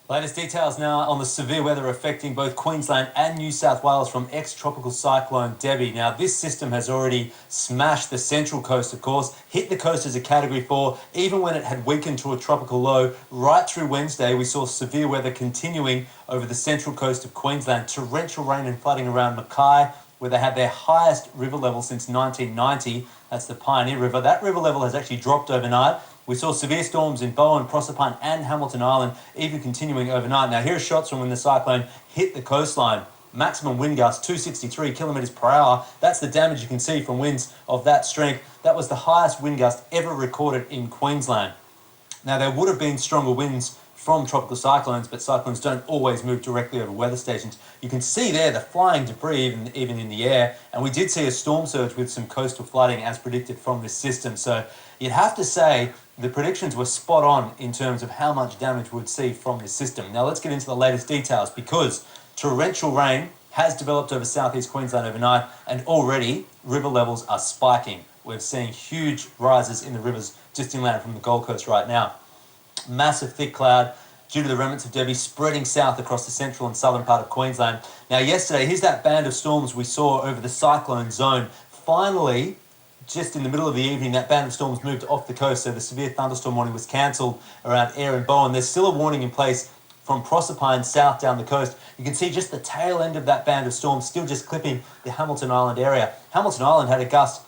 Latest details now on the severe weather affecting both Queensland and New South Wales from ex-tropical cyclone Debbie. Now, this system has already smashed the central coast, of course, hit the coast as a Category 4, even when it had weakened to a tropical low. Right through Wednesday, we saw severe weather continuing over the central coast of Queensland. Torrential rain and flooding around Mackay, where they had their highest river level since 1990. That's the Pioneer River. That river level has actually dropped overnight. We saw severe storms in Bowen, Proserpine and Hamilton Island, even continuing overnight. Now, here are shots from when the cyclone hit the coastline. Maximum wind gusts, 263 kilometres per hour. That's the damage you can see from winds of that strength. That was the highest wind gust ever recorded in Queensland. Now, there would have been stronger winds from tropical cyclones, but cyclones don't always move directly over weather stations. You can see there the flying debris even in the air, and we did see a storm surge with some coastal flooding as predicted from this system. So you'd have to say the predictions were spot on in terms of how much damage we would see from this system. Now let's get into the latest details, because torrential rain has developed over southeast Queensland overnight, and already river levels are spiking. We're seeing huge rises in the rivers just inland from the Gold Coast right now. Massive thick cloud due to the remnants of Debbie spreading south across the central and southern part of Queensland. Now yesterday, here's that band of storms we saw over the cyclone zone. Finally, just in the middle of the evening, that band of storms moved off the coast, so the severe thunderstorm warning was cancelled around Ayr and Bowen. There's still a warning in place from Proserpine south down the coast. You can see just the tail end of that band of storms still just clipping the Hamilton Island area. Hamilton Island had a gust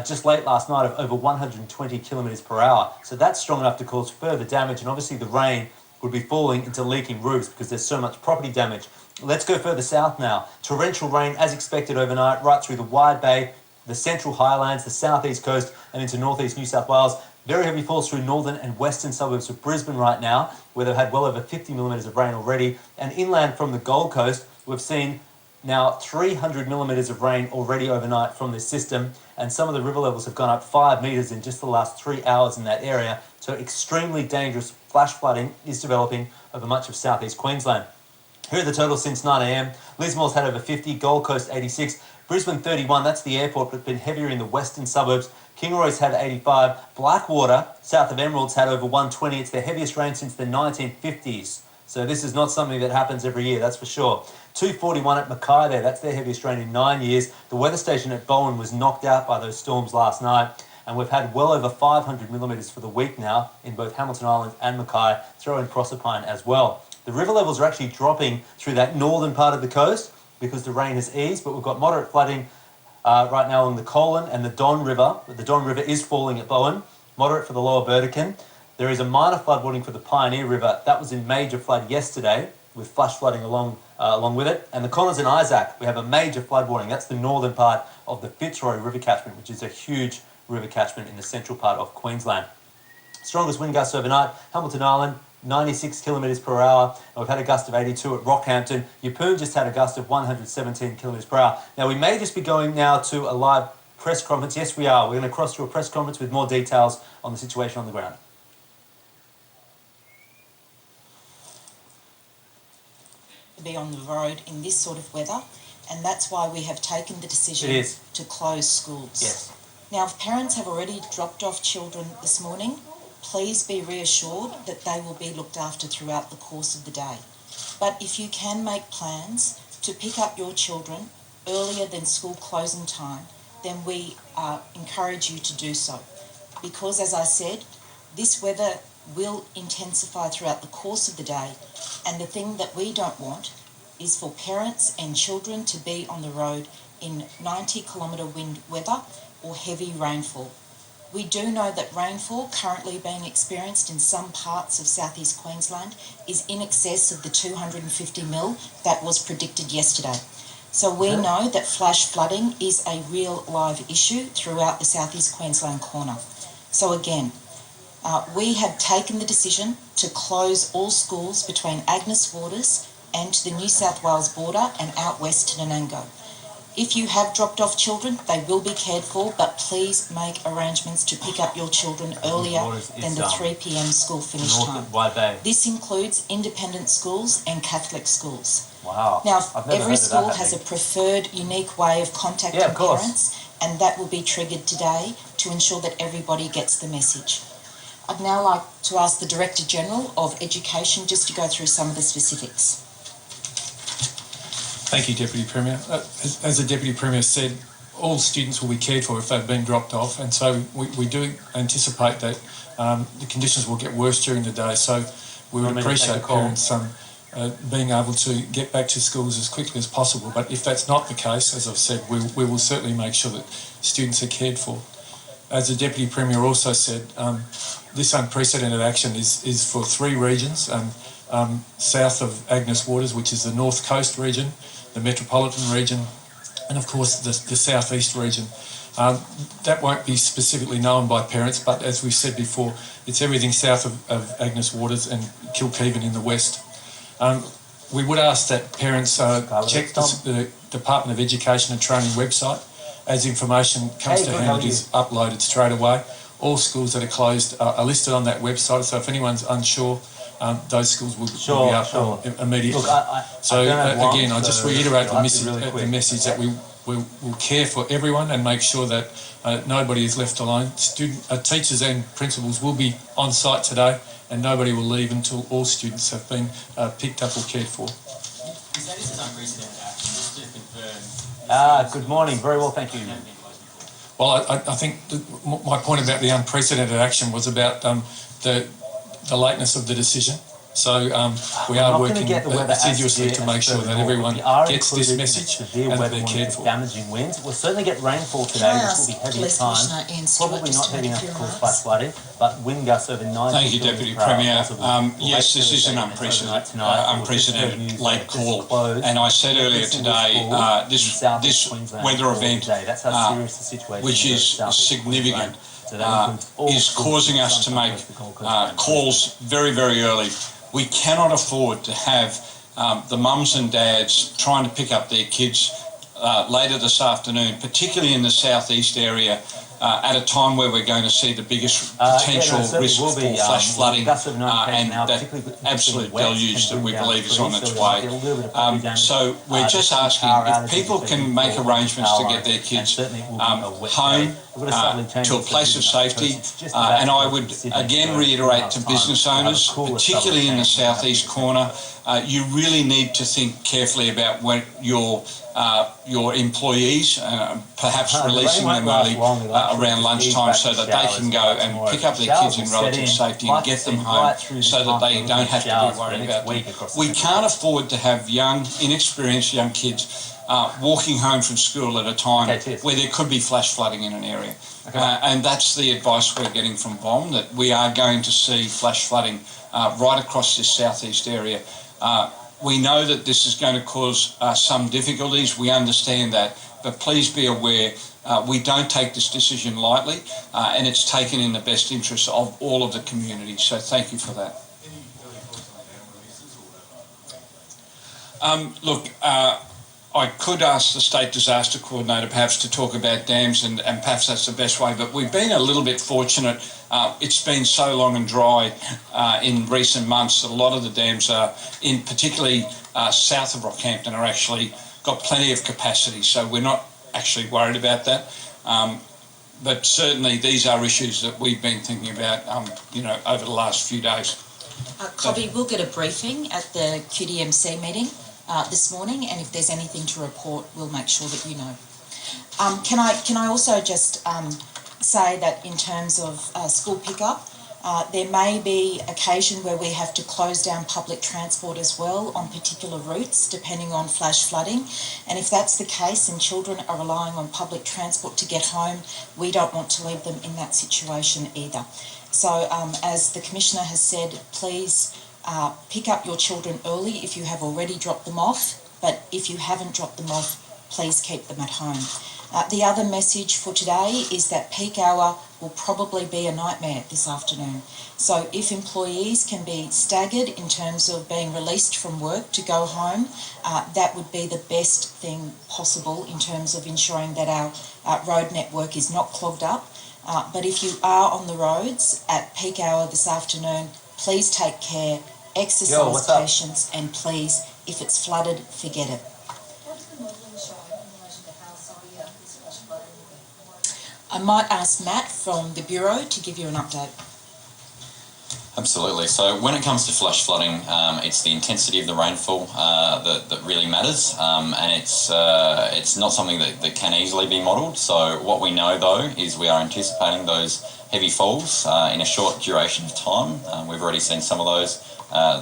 just late last night of over 120 kilometres per hour. So that's strong enough to cause further damage, and obviously the rain would be falling into leaking roofs because there's so much property damage. Let's go further south now. Torrential rain as expected overnight right through the Wide Bay, the Central Highlands, the southeast coast and into northeast New South Wales. Very heavy falls through northern and western suburbs of Brisbane right now, where they've had well over 50 millimetres of rain already. And inland from the Gold Coast, we've seen now 300 millimetres of rain already overnight from this system, and some of the river levels have gone up 5 metres in just the last 3 hours in that area. So extremely dangerous flash flooding is developing over much of southeast Queensland. Here are the totals since 9 a.m. Lismore's had over 50, Gold Coast 86, Brisbane 31, that's the airport, but been heavier in the western suburbs. Kingaroy's had 85, Blackwater, south of Emerald's had over 120. It's the heaviest rain since the 1950s. So this is not something that happens every year, that's for sure. 241 at Mackay there, that's their heaviest rain in 9 years. The weather station at Bowen was knocked out by those storms last night, and we've had well over 500 millimetres for the week now in both Hamilton Island and Mackay, throw in Proserpine as well. The river levels are actually dropping through that northern part of the coast because the rain has eased, but we've got moderate flooding right now along the Colin and the Don River. The Don River is falling at Bowen, moderate for the lower Burdekin. There is a minor flood warning for the Pioneer River. That was in major flood yesterday with flash flooding along with it. And the Connors and Isaac, we have a major flood warning. That's the northern part of the Fitzroy River catchment, which is a huge river catchment in the central part of Queensland. Strongest wind gusts overnight, Hamilton Island, 96 kilometres per hour. And we've had a gust of 82 at Rockhampton. Yeppoon just had a gust of 117 kilometres per hour. Now, we may just be going now to a live press conference. Yes, we are. We're going to cross to a press conference with more details on the situation on the ground. To be on the road in this sort of weather, and that's why we have taken the decision to close schools. Yes. Now, if parents have already dropped off children this morning, please be reassured that they will be looked after throughout the course of the day. But if you can make plans to pick up your children earlier than school closing time, then we encourage you to do so. Because, as I said, this weather will intensify throughout the course of the day, and the thing that we don't want is for parents and children to be on the road in 90-kilometre wind weather or heavy rainfall. We do know that rainfall currently being experienced in some parts of southeast Queensland is in excess of the 250 mil that was predicted yesterday. So we know that flash flooding is a real live issue throughout the southeast Queensland corner. So again, we have taken the decision to close all schools between Agnes Waters and to the New South Wales border and out west to Nanango. If you have dropped off children, they will be cared for, but please make arrangements to pick up your children earlier than the 3 p.m. school finish time. This includes independent schools and Catholic schools. Wow. Now, every school has a preferred, unique way of contacting parents, and that will be triggered today to ensure that everybody gets the message. I'd now like to ask the Director General of Education just to go through some of the specifics. Thank you, Deputy Premier. As the Deputy Premier said, all students will be cared for if they've been dropped off, and so we do anticipate that the conditions will get worse during the day. So we would appreciate parents being able to get back to schools as quickly as possible. But if that's not the case, as I've said, we will certainly make sure that students are cared for. As the Deputy Premier also said, this unprecedented action is for 3 regions, south of Agnes Waters, which is the North Coast region, the Metropolitan region, and of course the South East region. That won't be specifically known by parents, but as we said before, it's everything south of Agnes Waters and Kilkeven in the west. We would ask that parents check the Department of Education and Training website. As information comes to hand, it is uploaded straight away. All schools that are closed are listed on that website, so if anyone's unsure, those schools will be up immediately. Look, again, I just reiterate the message that we will care for everyone and make sure that nobody is left alone. Teachers and principals will be on site today, and nobody will leave until all students have been picked up or cared for. This is unprecedented action, just to confirm. Good morning. Very well, thank you. Well, I think my point about the unprecedented action was about the lateness of the decision. So we are working assiduously to make sure that everyone gets this message and that they're cared for. Damaging winds. We'll certainly get rainfall today, which will be heavy at times. Probably not heavy enough to cause flash flooding, but wind gusts over 90 Thank you, Deputy Premier. Yes, this is an unprecedented late call, and I said earlier today this weather event, which is significant, is causing us to make calls very, very early. We cannot afford to have the mums and dads trying to pick up their kids later this afternoon, particularly in the southeast area, at a time where we're going to see the biggest potential risk for flash flooding and that absolute deluge that we believe is on its way. So we're just asking if people can make arrangements to get their kids home to a place of safety, and I would again reiterate to business owners, particularly in the southeast corner, you really need to think carefully about when your employees, perhaps releasing them early around lunchtime so that they can go and pick up their kids in relative safety and get them home so that they don't have to be worried about them. We can't afford to have young, inexperienced young kids walking home from school at a time where there could be flash flooding in an area. And that's the advice we're getting from BOM, that we are going to see flash flooding right across this southeast area. We know that this is going to cause some difficulties. We understand that, but please be aware we don't take this decision lightly, and it's taken in the best interest of all of the community. So thank you for that. Look, I could ask the State Disaster Coordinator perhaps to talk about dams, and perhaps that's the best way, but we've been a little bit fortunate. It's been so long and dry in recent months that a lot of the dams are, in particularly south of Rockhampton, are actually got plenty of capacity, so we're not actually worried about that. But certainly these are issues that we've been thinking about, over the last few days. Cobby, we'll get a briefing at the QDMC meeting this morning, and if there's anything to report, we'll make sure that you know. Can I also just say that in terms of school pickup, there may be occasion where we have to close down public transport as well on particular routes, depending on flash flooding. And if that's the case and children are relying on public transport to get home, we don't want to leave them in that situation either. So as the Commissioner has said, please pick up your children early if you have already dropped them off, but if you haven't dropped them off, please keep them at home. The other message for today is that peak hour will probably be a nightmare this afternoon. So if employees can be staggered in terms of being released from work to go home, that would be the best thing possible in terms of ensuring that our road network is not clogged up. But if you are on the roads at peak hour this afternoon, please take care, exercise patience, and please, if it's flooded, forget it. I might ask Matt from the Bureau to give you an update. Absolutely. So when it comes to flash flooding, it's the intensity of the rainfall that really matters, and it's not something that can easily be modelled. So what we know though is we are anticipating those heavy falls in a short duration of time. We've already seen some of those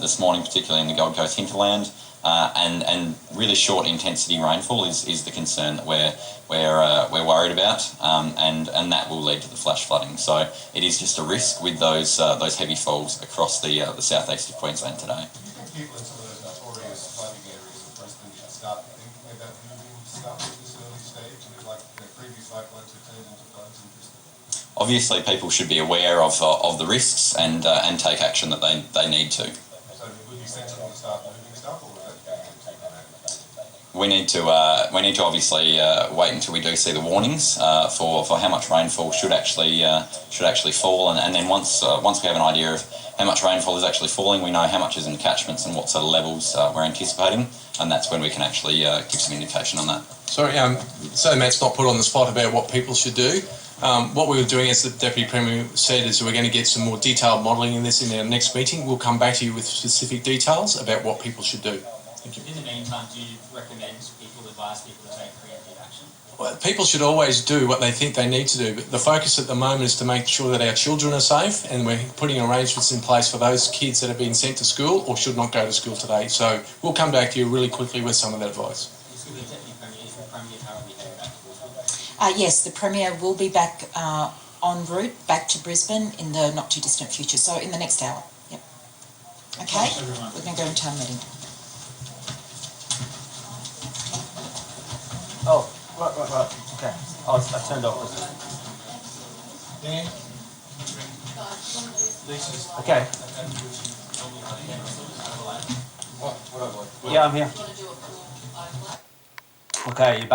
this morning, particularly in the Gold Coast hinterland. And really short intensity rainfall is the concern that we're worried about, and that will lead to the flash flooding. So it is just a risk with those heavy falls across the southeast of Queensland today. People in some of those notorious flooding areas of Brisbane should start thinking about moving stuff at this early stage, and like previous cyclones have turned into floods in Brisbane. Obviously, people should be aware of the risks and take action that they need to. So it would be sensible to start moving stuff, or would that be too dramatic? We need to obviously wait until we do see the warnings for how much rainfall should actually fall, and then once we have an idea of how much rainfall is actually falling, we know how much is in catchments and what sort of levels we're anticipating, and that's when we can actually give some indication on that. Sorry, so Matt's not put on the spot about what people should do. What we were doing, as the Deputy Premier said, is we're going to get some more detailed modelling in this in our next meeting. We'll come back to you with specific details about what people should do. Thank you. In the meantime, do you recommend advise people to take preemptive action? Well, people should always do what they think they need to do, but the focus at the moment is to make sure that our children are safe, and we're putting arrangements in place for those kids that have been sent to school or should not go to school today. So we'll come back to you really quickly with some of that advice. Yes, the Premier will be back en route back to Brisbane in the not too distant future, so in the next hour. Yep. Okay, we're going to go into our meeting. Oh, right. Okay. I turned off. Dan? Okay. Yeah, I'm here. Okay, you're back.